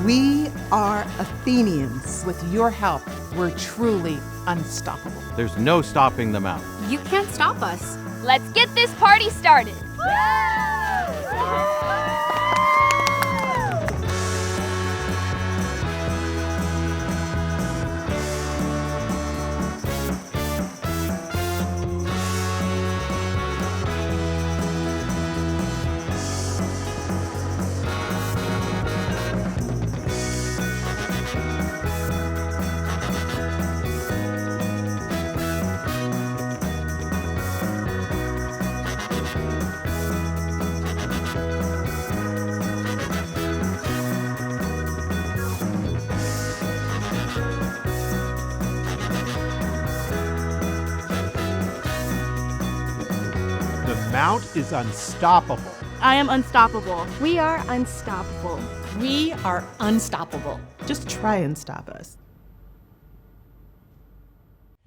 We are Athenians. With your help, we're truly unstoppable. There's no stopping the Mount. You can't stop us. Let's get this party started. The Mount is unstoppable. I am unstoppable. We are unstoppable. We are unstoppable. Just try and stop us.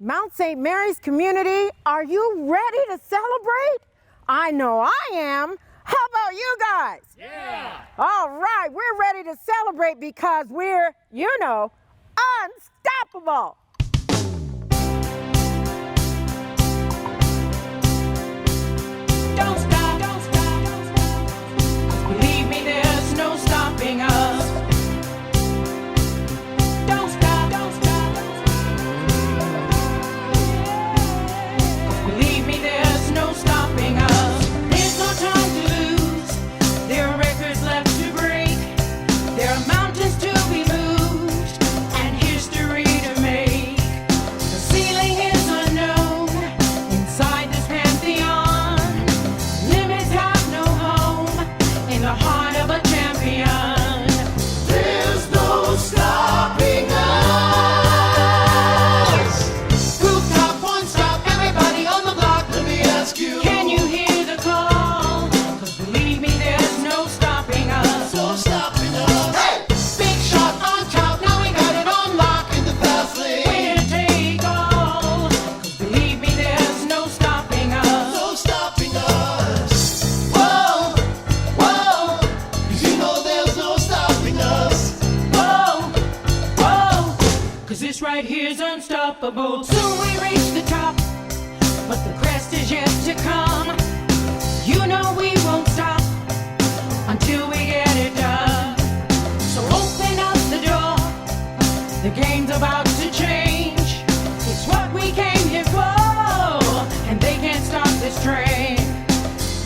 Mount St. Mary's community, are you ready to celebrate? I know I am. How about you guys? Yeah! All right, we're ready to celebrate because we're, unstoppable. Don't stop, don't stop, don't stop. Believe me, there's no stopping us. Don't stop, don't stop, don't stop. Believe me, there's no stopping us. There's no time to lose. There are records left to break. There are mountains to be moved and history to make. The ceiling is unknown inside this pantheon. Limits have no home in the heart of a champion. There's no stopping us. Rooftop, one stop, everybody on the block, let me ask you. Can you hear the call? 'Cause believe me, there's no stopping us. No stopping us. Hey! Big shot on top, now we got it on lock in the fast lane. We're to take all. 'Cause believe me, there's no stopping us. No stopping us. Whoa, whoa, 'cause you know there's no stopping us. Whoa, whoa, 'cause this right here's unstoppable. Soon we reach the top, but the crest is yet to come. You know we won't stop until we get it done. So open up the door, the game's about to change. It's what we came here for, and they can't stop this train.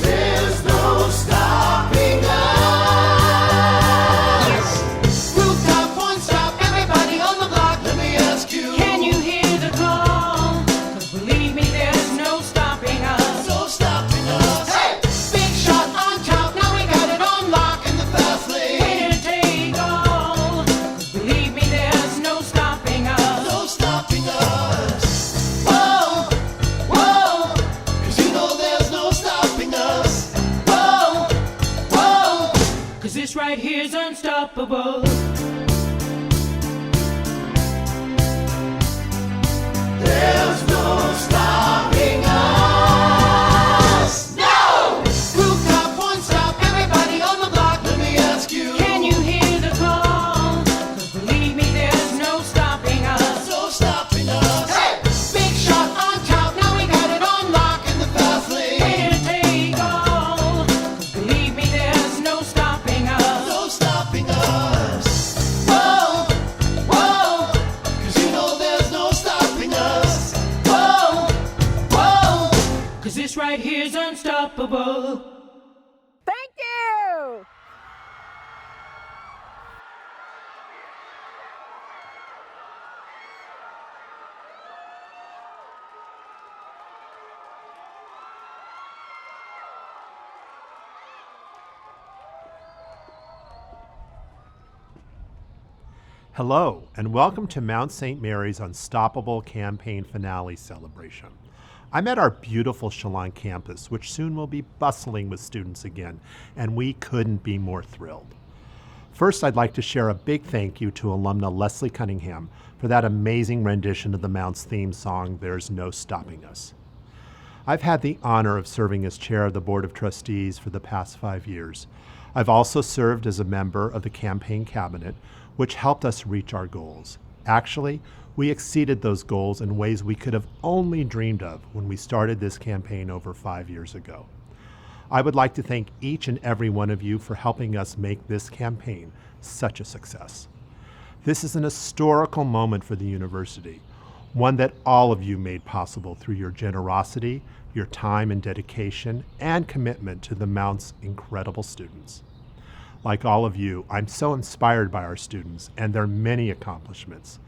There's no stopping us. Rooftop, one stop, everybody on the block, let me ask you. Can you hear the call? 'Cause believe me, there's no stopping us. No stopping us. Hey! Big shot on top, now we got it on lock in the fast lane. We're to take all. 'Cause believe me, there's no stopping us. No stopping us. Whoa, whoa, 'cause you know there's no stopping us. Whoa, whoa, 'cause this right here's unstoppable. There's no stopping us. No! Rooftop, one stop, everybody on the block, let me ask you. Can you hear the call? 'Cause believe me, there's no stopping us. No stopping us. Hey! Big shot on top, now we got it on lock in the fast lane. We're to take all. 'Cause believe me, there's no stopping us. No stopping us. Whoa, whoa, 'cause you know there's no stopping us. Whoa, whoa, 'cause this right here's unstoppable. Thank you. Hello, and welcome to Mount St. Mary's Unstoppable Campaign Finale celebration. I'm at our beautiful Chelan campus, which soon will be bustling with students again, and we couldn't be more thrilled. First, I'd like to share a big thank you to alumna Leslie Cunningham for that amazing rendition of the Mount's theme song, There's No Stopping Us. I've had the honor of serving as chair of the Board of Trustees for the past 5 years. I've also served as a member of the campaign cabinet, which helped us reach our goals. Actually, we exceeded those goals in ways we could have only dreamed of when we started this campaign over 5 years ago. I would like to thank each and every one of you for helping us make this campaign such a success. This is an historical moment for the university, one that all of you made possible through your generosity, your time and dedication, and commitment to the Mount's incredible students. Like all of you, I'm so inspired by our students and their many accomplishments.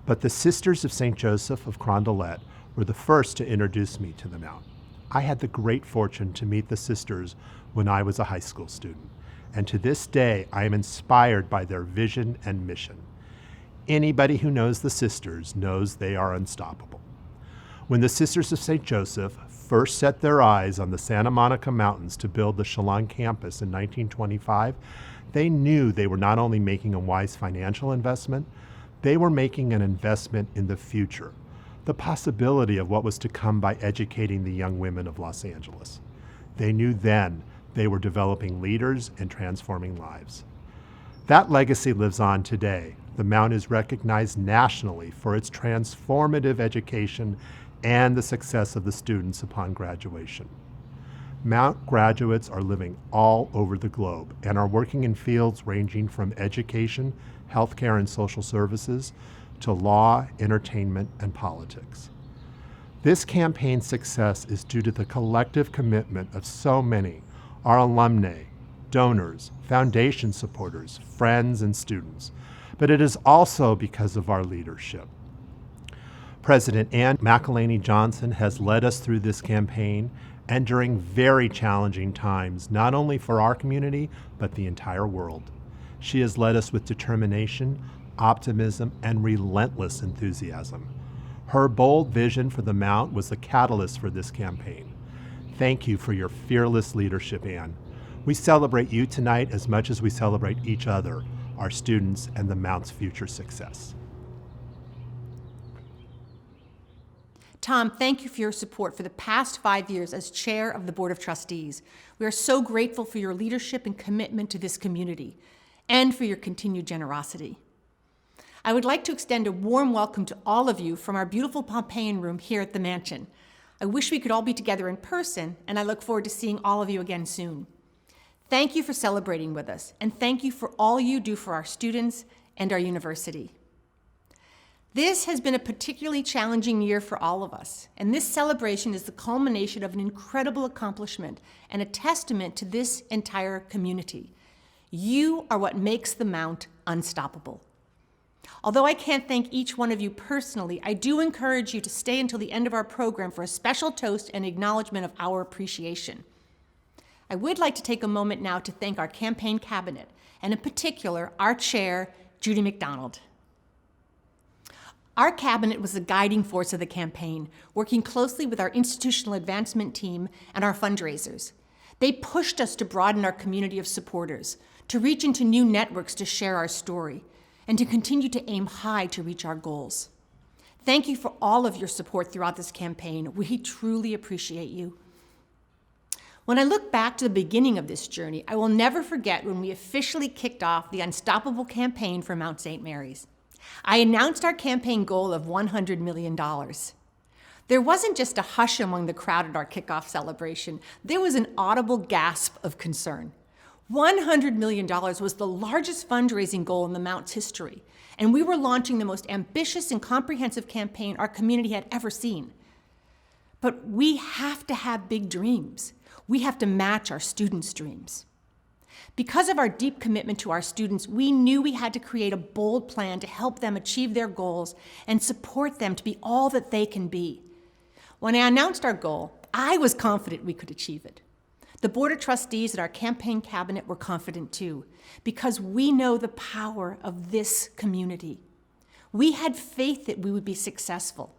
But the Sisters of St. Joseph of Carondelet were the first to introduce me to the Mount. I had the great fortune to meet the sisters when I was a high school student, and to this day I am inspired by their vision and mission. Anybody who knows the sisters knows they are unstoppable. When the Sisters of St. Joseph first set their eyes on the Santa Monica Mountains to build the Chelan campus in 1925, they knew they were not only making a wise financial investment, they were making an investment in the future, the possibility of what was to come by educating the young women of Los Angeles. They knew then they were developing leaders and transforming lives. That legacy lives on today. The Mount is recognized nationally for its transformative education and the success of the students upon graduation. Mount graduates are living all over the globe and are working in fields ranging from education, healthcare and social services, to law, entertainment, and politics. This campaign's success is due to the collective commitment of so many, our alumni, donors, foundation supporters, friends, and students. But it is also because of our leadership. President Ann McElhaney Johnson has led us through this campaign and during very challenging times, not only for our community, but the entire world. She has led us with determination, optimism, and relentless enthusiasm. Her bold vision for the Mount was the catalyst for this campaign. Thank you for your fearless leadership, Ann. We celebrate you tonight as much as we celebrate each other, our students, and the Mount's future success. Tom, thank you for your support for the past 5 years as chair of the Board of Trustees. We are so grateful for your leadership and commitment to this community and for your continued generosity. I would like to extend a warm welcome to all of you from our beautiful Pompeian room here at the Mansion. I wish we could all be together in person, and I look forward to seeing all of you again soon. Thank you for celebrating with us, and thank you for all you do for our students and our university. This has been a particularly challenging year for all of us, and this celebration is the culmination of an incredible accomplishment and a testament to this entire community. You are what makes the Mount unstoppable. Although I can't thank each one of you personally, I do encourage you to stay until the end of our program for a special toast and acknowledgement of our appreciation. I would like to take a moment now to thank our campaign cabinet, and in particular, our chair, Judy McDonald. Our cabinet was the guiding force of the campaign, working closely with our institutional advancement team and our fundraisers. They pushed us to broaden our community of supporters, to reach into new networks to share our story, and to continue to aim high to reach our goals. Thank you for all of your support throughout this campaign. We truly appreciate you. When I look back to the beginning of this journey, I will never forget when we officially kicked off the Unstoppable campaign for Mount St. Mary's. I announced our campaign goal of $100 million. There wasn't just a hush among the crowd at our kickoff celebration. There was an audible gasp of concern. $100 million was the largest fundraising goal in the Mount's history, and we were launching the most ambitious and comprehensive campaign our community had ever seen. But we have to have big dreams. We have to match our students' dreams. Because of our deep commitment to our students, we knew we had to create a bold plan to help them achieve their goals and support them to be all that they can be. When I announced our goal, I was confident we could achieve it. The Board of Trustees and our campaign cabinet were confident too, because we know the power of this community. We had faith that we would be successful.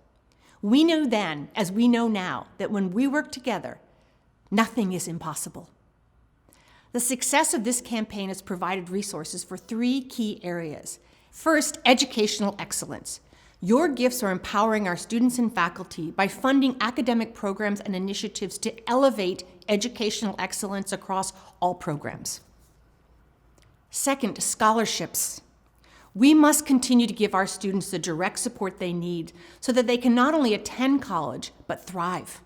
We knew then, as we know now, that when we work together, nothing is impossible. The success of this campaign has provided resources for 3 key areas. First, educational excellence. Your gifts are empowering our students and faculty by funding academic programs and initiatives to elevate educational excellence across all programs. Second, scholarships. We must continue to give our students the direct support they need so that they can not only attend college, but thrive.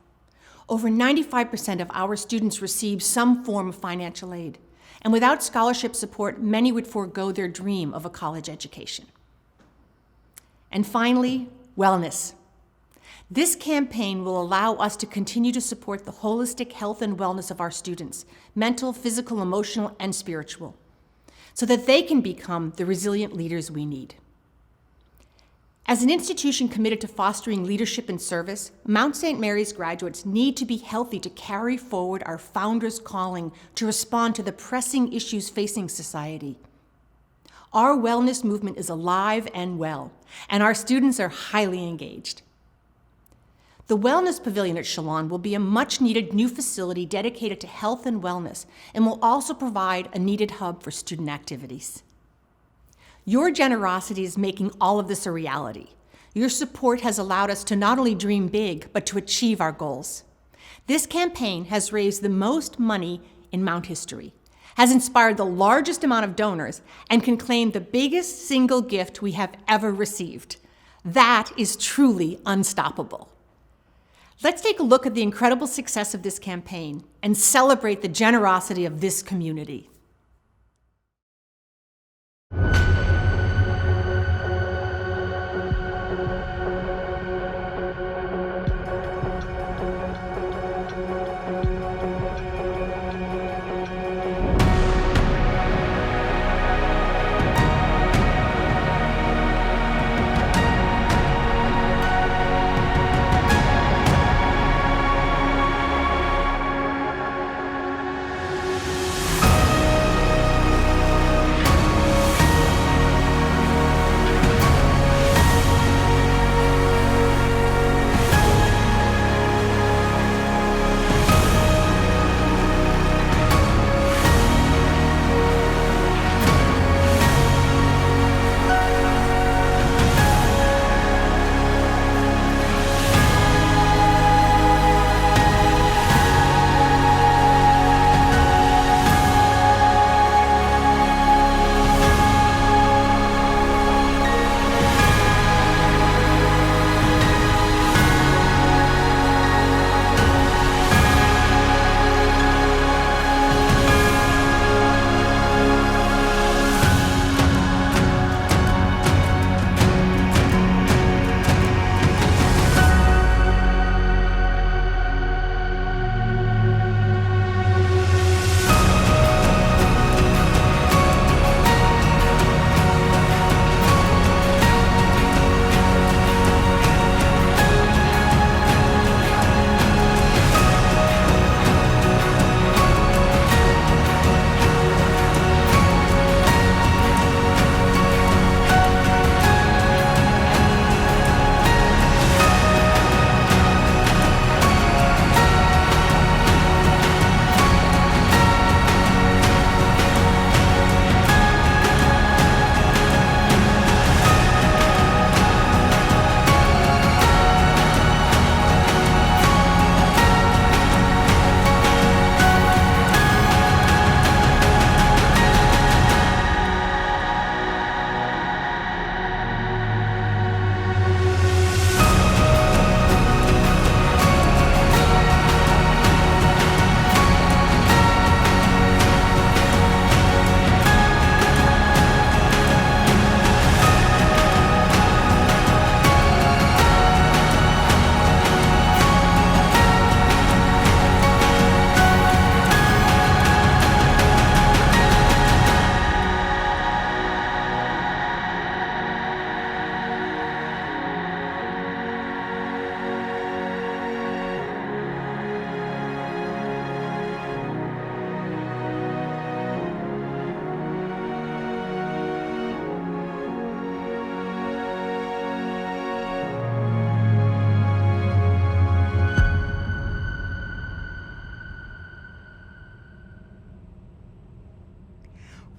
Over 95% of our students receive some form of financial aid, and without scholarship support, many would forego their dream of a college education. And finally, wellness. This campaign will allow us to continue to support the holistic health and wellness of our students, mental, physical, emotional, and spiritual, so that they can become the resilient leaders we need. As an institution committed to fostering leadership and service, Mount St. Mary's graduates need to be healthy to carry forward our founders' calling to respond to the pressing issues facing society. Our wellness movement is alive and well, and our students are highly engaged. The Wellness Pavilion at Chelan will be a much-needed new facility dedicated to health and wellness, and will also provide a needed hub for student activities. Your generosity is making all of this a reality. Your support has allowed us to not only dream big, but to achieve our goals. This campaign has raised the most money in Mount history, has inspired the largest amount of donors, and can claim the biggest single gift we have ever received. That is truly unstoppable. Let's take a look at the incredible success of this campaign and celebrate the generosity of this community.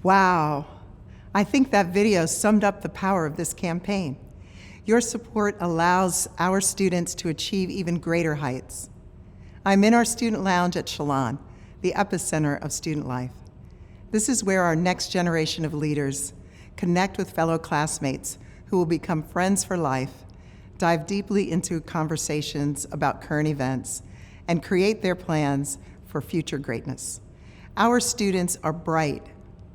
Wow. I think that video summed up the power of this campaign. Your support allows our students to achieve even greater heights. I'm in our student lounge at Chelan, the epicenter of student life. This is where our next generation of leaders connect with fellow classmates who will become friends for life, dive deeply into conversations about current events, and create their plans for future greatness. Our students are bright,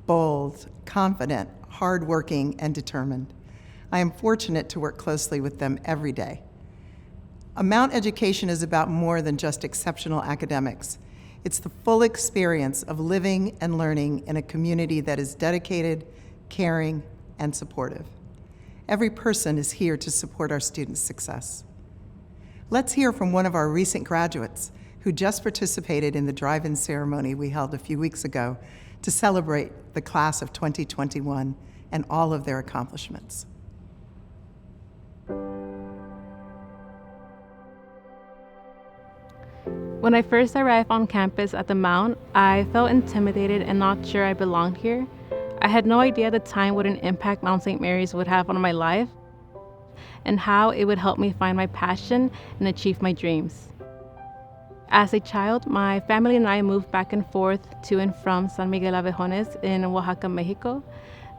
bold, confident, hardworking, and determined. I am fortunate to work closely with them every day. A Mount education is about more than just exceptional academics. It's the full experience of living and learning in a community that is dedicated, caring, and supportive. Every person is here to support our students' success. Let's hear from one of our recent graduates who just participated in the drive-in ceremony we held a few weeks ago to celebrate the class of 2021 and all of their accomplishments. When I first arrived on campus at the Mount, I felt intimidated and not sure I belonged here. I had no idea the time what an impact Mount St. Mary's would have on my life and how it would help me find my passion and achieve my dreams. As a child, my family and I moved back and forth to and from San Miguel Abejones in Oaxaca, Mexico.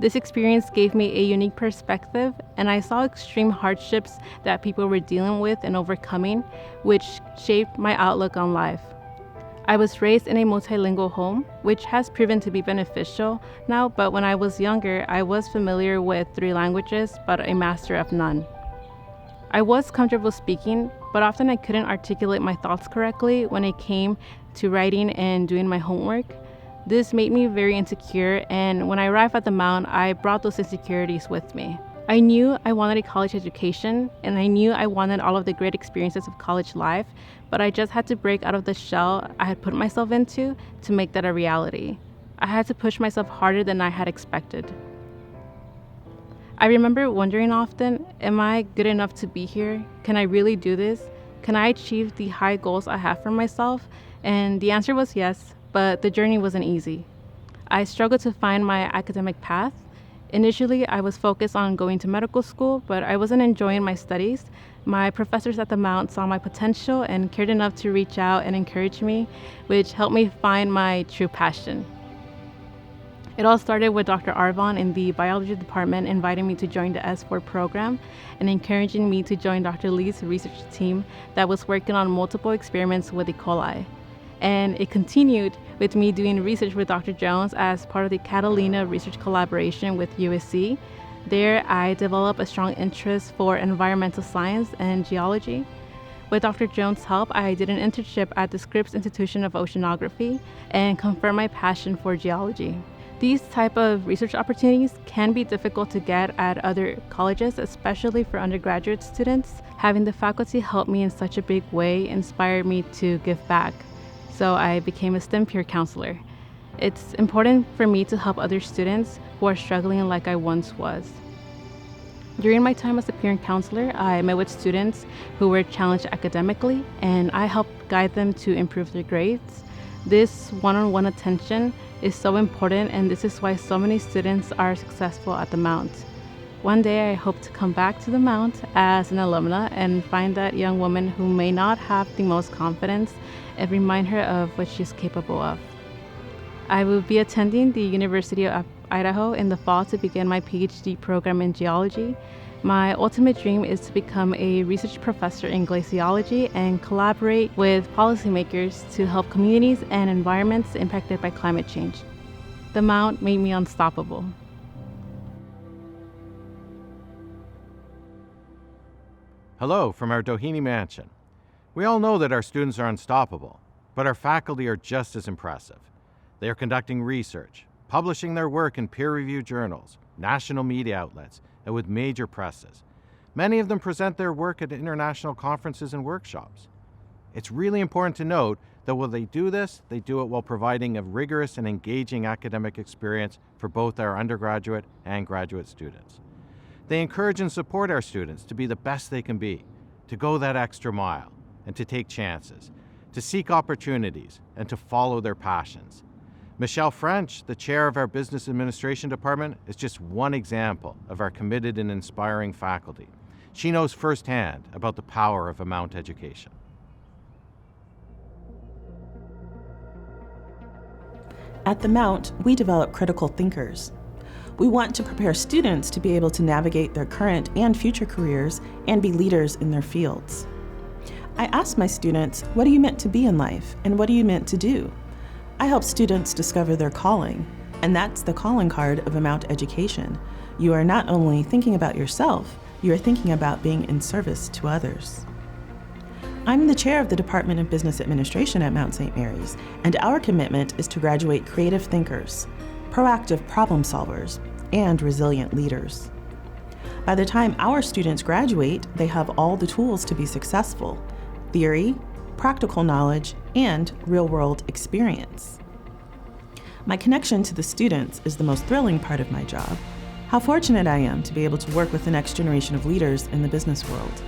This experience gave me a unique perspective, and I saw extreme hardships that people were dealing with and overcoming, which shaped my outlook on life. I was raised in a multilingual home, which has proven to be beneficial now, but when I was younger, I was familiar with 3 languages, but a master of none. I was comfortable speaking, but often I couldn't articulate my thoughts correctly when it came to writing and doing my homework. This made me very insecure, and when I arrived at the Mount, I brought those insecurities with me. I knew I wanted a college education, and I knew I wanted all of the great experiences of college life, but I just had to break out of the shell I had put myself into to make that a reality. I had to push myself harder than I had expected. I remember wondering often, am I good enough to be here? Can I really do this? Can I achieve the high goals I have for myself? And the answer was yes, but the journey wasn't easy. I struggled to find my academic path. Initially, I was focused on going to medical school, but I wasn't enjoying my studies. My professors at the Mount saw my potential and cared enough to reach out and encourage me, which helped me find my true passion. It all started with Dr. Arvon in the biology department inviting me to join the S4 program and encouraging me to join Dr. Lee's research team that was working on multiple experiments with E. coli. And it continued with me doing research with Dr. Jones as part of the Catalina research collaboration with USC. There, I developed a strong interest for environmental science and geology. With Dr. Jones' help, I did an internship at the Scripps Institution of Oceanography and confirmed my passion for geology. These type of research opportunities can be difficult to get at other colleges, especially for undergraduate students. Having the faculty help me in such a big way inspired me to give back. So I became a STEM peer counselor. It's important for me to help other students who are struggling like I once was. During my time as a peer counselor, I met with students who were challenged academically, and I helped guide them to improve their grades. This one-on-one attention is so important, and this is why so many students are successful at the Mount. One day I hope to come back to the Mount as an alumna and find that young woman who may not have the most confidence and remind her of what she's capable of. I will be attending the University of Idaho in the fall to begin my PhD program in geology. My ultimate dream is to become a research professor in glaciology and collaborate with policymakers to help communities and environments impacted by climate change. The Mount made me unstoppable. Hello from our Doheny Mansion. We all know that our students are unstoppable, but our faculty are just as impressive. They are conducting research, publishing their work in peer-reviewed journals, national media outlets, and with major presses. Many of them present their work at international conferences and workshops. It's really important to note that while they do this, they do it while providing a rigorous and engaging academic experience for both our undergraduate and graduate students. They encourage and support our students to be the best they can be, to go that extra mile, and to take chances, to seek opportunities, and to follow their passions. Michelle French, the chair of our Business Administration Department, is just one example of our committed and inspiring faculty. She knows firsthand about the power of a Mount education. At the Mount, we develop critical thinkers. We want to prepare students to be able to navigate their current and future careers and be leaders in their fields. I ask my students, what are you meant to be in life, and what are you meant to do? I help students discover their calling, and that's the calling card of a Mount education. You are not only thinking about yourself, you are thinking about being in service to others. I'm the chair of the Department of Business Administration at Mount St. Mary's, and our commitment is to graduate creative thinkers, proactive problem solvers, and resilient leaders. By the time our students graduate, they have all the tools to be successful: theory, practical knowledge, and real-world experience. My connection to the students is the most thrilling part of my job. How fortunate I am to be able to work with the next generation of leaders in the business world.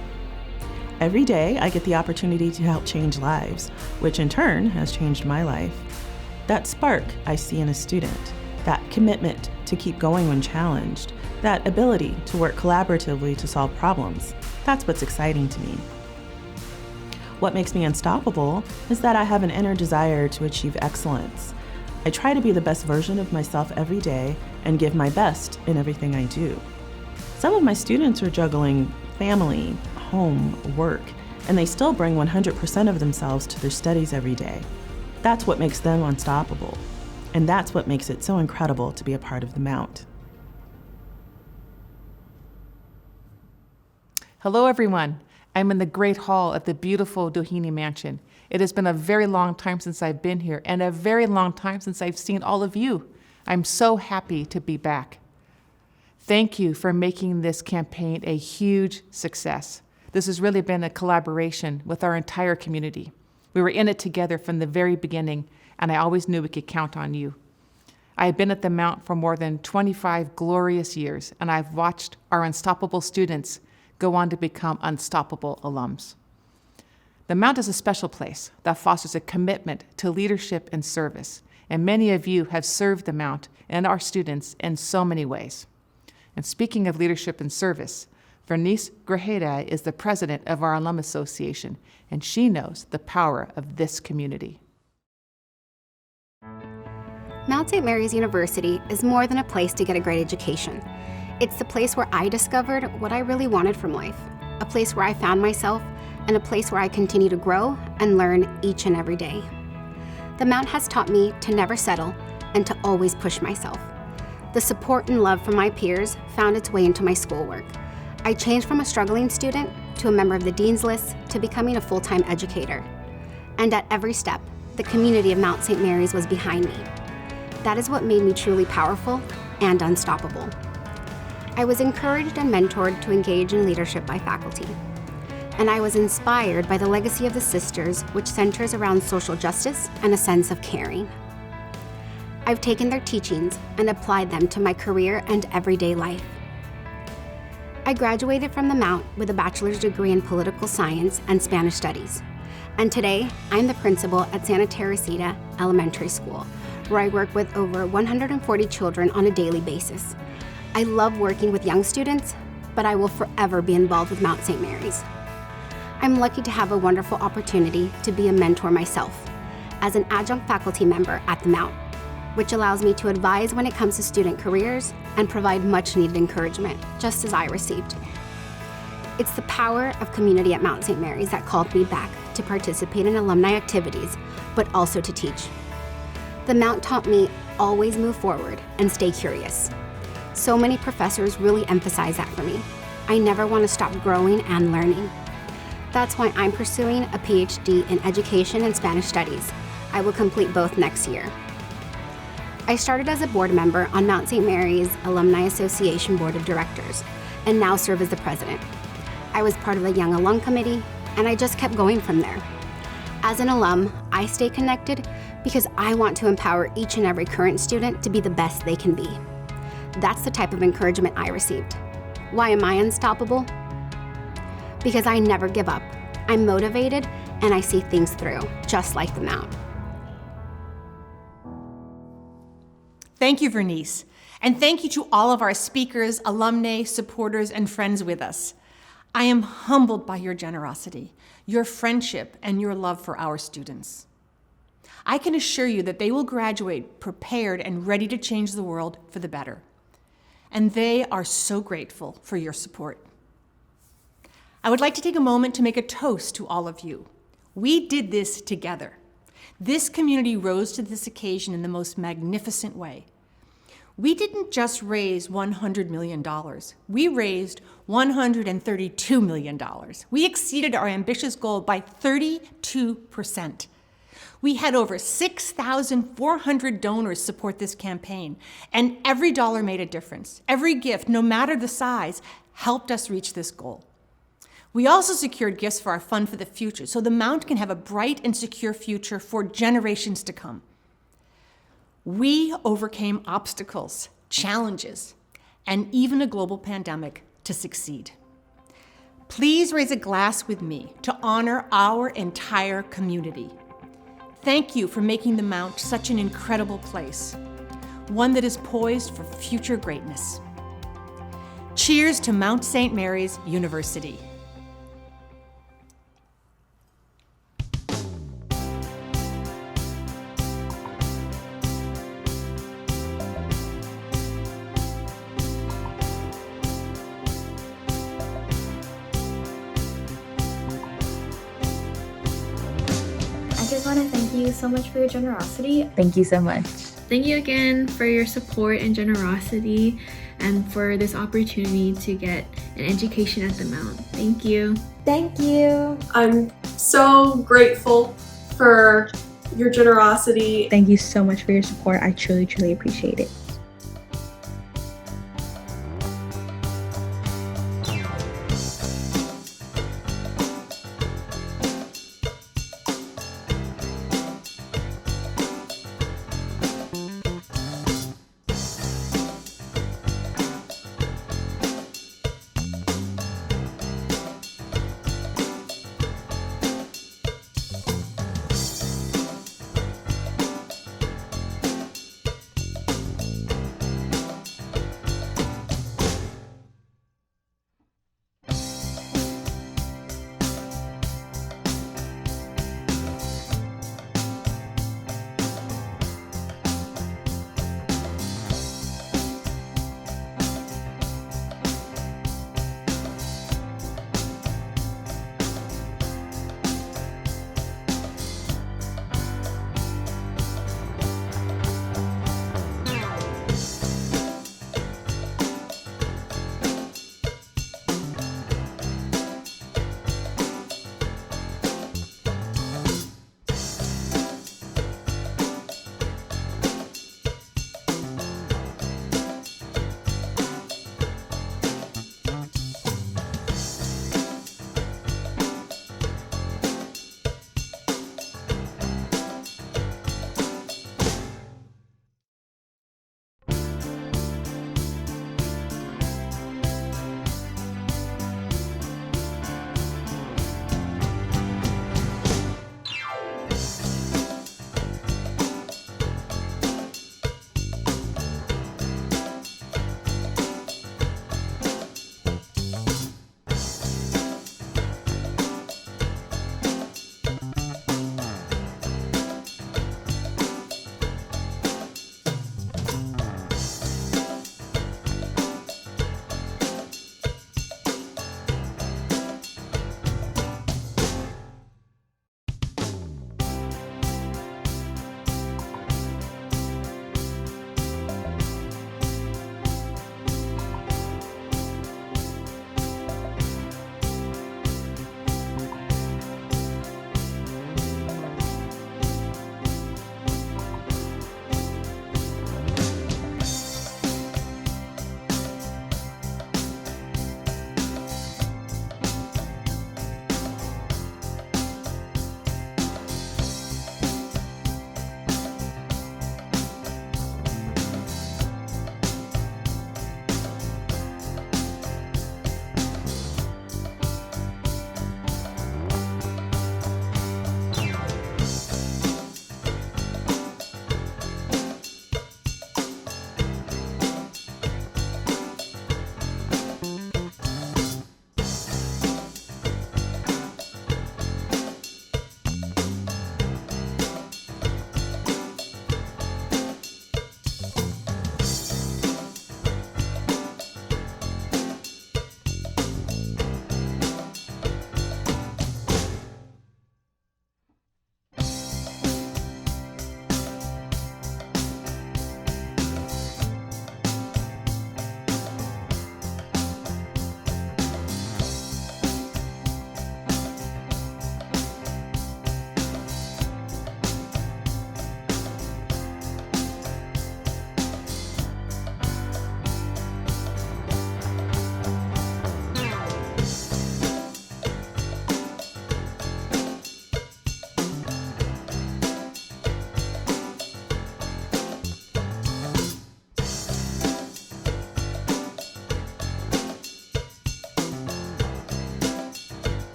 Every day, I get the opportunity to help change lives, which in turn has changed my life. That spark I see in a student, that commitment to keep going when challenged, that ability to work collaboratively to solve problems, that's what's exciting to me. What makes me unstoppable is that I have an inner desire to achieve excellence. I try to be the best version of myself every day and give my best in everything I do. Some of my students are juggling family, home, work, and they still bring 100% of themselves to their studies every day. That's what makes them unstoppable, and that's what makes it so incredible to be a part of the Mount. Hello, everyone. I'm in the Great Hall at the beautiful Doheny Mansion. It has been a very long time since I've been here, and a very long time since I've seen all of you. I'm so happy to be back. Thank you for making this campaign a huge success. This has really been a collaboration with our entire community. We were in it together from the very beginning, and I always knew we could count on you. I have been at the Mount for more than 25 glorious years, and I've watched our unstoppable students go on to become unstoppable alums. The Mount is a special place that fosters a commitment to leadership and service, and many of you have served the Mount and our students in so many ways. And speaking of leadership and service, Vernice Grajeda is the president of our Alum Association, and she knows the power of this community. Mount St. Mary's University is more than a place to get a great education. It's the place where I discovered what I really wanted from life, a place where I found myself, and a place where I continue to grow and learn each and every day. The Mount has taught me to never settle and to always push myself. The support and love from my peers found its way into my schoolwork. I changed from a struggling student to a member of the Dean's List to becoming a full-time educator. And at every step, the community of Mount St. Mary's was behind me. That is what made me truly powerful and unstoppable. I was encouraged and mentored to engage in leadership by faculty. And I was inspired by the legacy of the sisters, which centers around social justice and a sense of caring. I've taken their teachings and applied them to my career and everyday life. I graduated from the Mount with a bachelor's degree in political science and Spanish studies. And today, I'm the principal at Santa Teresita Elementary School, where I work with over 140 children on a daily basis. I love working with young students, but I will forever be involved with Mount St. Mary's. I'm lucky to have a wonderful opportunity to be a mentor myself as an adjunct faculty member at the Mount, which allows me to advise when it comes to student careers and provide much needed encouragement, just as I received. It's the power of community at Mount St. Mary's that called me back to participate in alumni activities, but also to teach. The Mount taught me always move forward and stay curious. So many professors really emphasize that for me. I never want to stop growing and learning. That's why I'm pursuing a PhD in Education and Spanish Studies. I will complete both next year. I started as a board member on Mount St. Mary's Alumni Association Board of Directors, and now serve as the president. I was part of the Young Alum Committee, and I just kept going from there. As an alum, I stay connected because I want to empower each and every current student to be the best they can be. That's the type of encouragement I received. Why am I unstoppable? Because I never give up. I'm motivated, and I see things through, just like the Mount. Thank you, Vernice. And thank you to all of our speakers, alumni, supporters, and friends with us. I am humbled by your generosity, your friendship, and your love for our students. I can assure you that they will graduate prepared and ready to change the world for the better. And they are so grateful for your support. I would like to take a moment to make a toast to all of you. We did this together. This community rose to this occasion in the most magnificent way. We didn't just raise $100 million. We raised $132 million. We exceeded our ambitious goal by 32%. We had over 6,400 donors support this campaign, and every dollar made a difference. Every gift, no matter the size, helped us reach this goal. We also secured gifts for our Fund for the Future, so the Mount can have a bright and secure future for generations to come. We overcame obstacles, challenges, and even a global pandemic to succeed. Please raise a glass with me to honor our entire community. Thank you for making the Mount such an incredible place, one that is poised for future greatness. Cheers to Mount St. Mary's University. I just want to thank you so much for your generosity. Thank you so much. Thank you again for your support and generosity and for this opportunity to get an education at the Mount. Thank you. Thank you. I'm so grateful for your generosity. Thank you so much for your support. I truly, truly appreciate it.